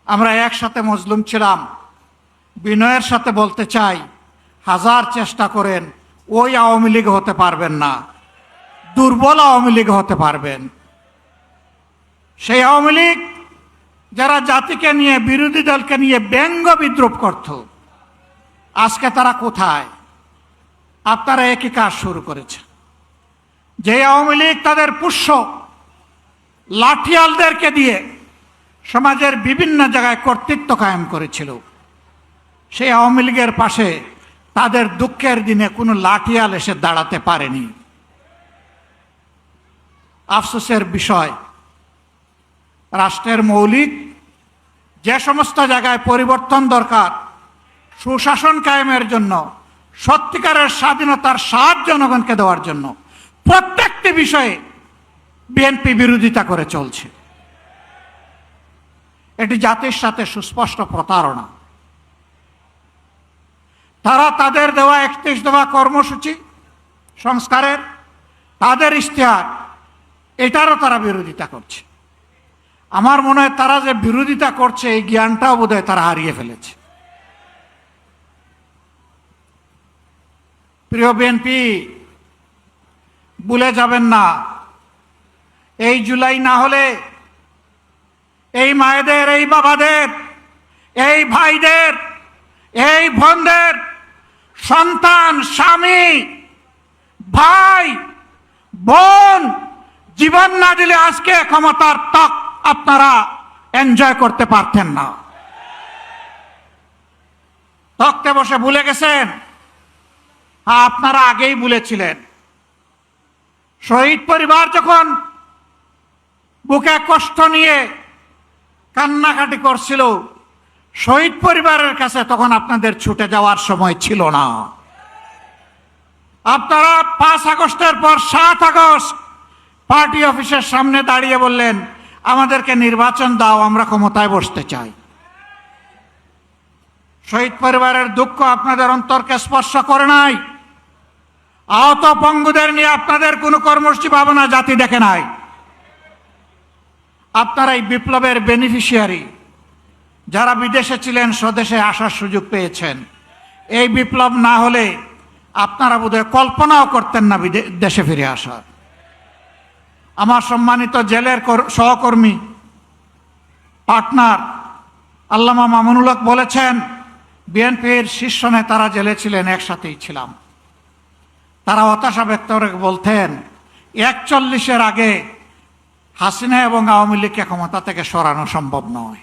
আমরা একসাথে মজলুম ছিলাম। বিনয়ের সাথে বলতে চাই, হাজার চেষ্টা করেন ওই আওয়ামী লীগ হতে পারবেন না, দুর্বল আওয়ামী লীগ হতে পারবেন। সেই আওয়ামী লীগ যারা জাতিকে নিয়ে, বিরোধী দলকে নিয়ে ব্যঙ্গ বিদ্রুপ করত, আজকে তারা কোথায়? আপনারা একই কাজ শুরু করেছেন। যে আওয়ামী লীগ তাদের পুষ্য লাঠিয়ালদেরকে দিয়ে সমাজের বিভিন্ন জায়গায় কর্তৃত্ব কায়েম করেছিল, সেই আওয়ামী লীগের পাশে তাদের দুঃখের দিনে কোনো লাঠিয়াল এসে দাঁড়াতে পারেনি। আফসোসের বিষয়, রাষ্ট্রের মৌলিক যে সমস্ত জায়গায় পরিবর্তন দরকার, সুশাসন কায়েমের জন্য, সত্যিকারের স্বাধীনতার স্বাদ জনগণকে দেওয়ার জন্য, প্রত্যেকটি বিষয়ে বিএনপি বিরোধিতা করে চলছে। এটি জাতির সাথে সুস্পষ্ট প্রতারণা। তারা তাদের দেওয়া 31 দফা কর্মসূচি সংস্কারের, তাদের ইশতেহার, এটারও তারা বিরোধিতা করছে। আমার মনে হয় তারা যে বিরোধিতা করছে এই জ্ঞানটাও বোধহয় তারা হারিয়ে ফেলেছে। প্রিয় বিএনপি, ভুলে যাবেন না, এই জুলাই না হলে এই মায়েদের, এই বাবাদের, এই ভাইদের, এই বোনদের সন্তান, স্বামী, ভাই, বোন জীবন না দিলে আজকে ক্ষমতার তক আপনারা এনজয় করতে পারতেন না। তক্তে বসে ভুলে গেছেন? আপনারা আগেই ভুলেছিলেন। শহীদ পরিবার যখন বুকে কষ্ট নিয়ে কান্নাকাটি করছিল, শহীদ পরিবারের কাছে তখন আপনাদের ছুটে যাওয়ার সময় ছিল না। আপনারা 5 আগস্টের পর 7 আগস্ট পার্টি অফিসের সামনে দাঁড়িয়ে বললেন, আমাদেরকে নির্বাচন দাও, আমরা ক্ষমতায় বসতে চাই। শহীদ পরিবারের দুঃখ আপনাদের অন্তরকে স্পর্শ করে নাই। আহত পঙ্গুদের নিয়ে আপনাদের কোনো কর্মসূচি ভাবনা জাতি দেখে নাই। আপনারা এই বিপ্লবের বেনিফিশিয়ারি, যারা বিদেশে ছিলেন স্বদেশে আসার সুযোগ পেয়েছেন। এই বিপ্লব না হলে আপনারা বোধহয় কল্পনাও করতেন না দেশে ফিরে আসার। আমার সম্মানিত জেলের সহকর্মী, পার্টনার আল্লামা মামুনুল হক বলেছেন, বিএনপির শীর্ষ নেতারা জেলে ছিলেন, একসাথেই ছিলাম। তারা হতাশা ব্যক্ত করে বলতেন, 41-এর আগে হাসিনা এবং আওয়ামী লীগকে ক্ষমতা থেকে সরানো সম্ভব নয়।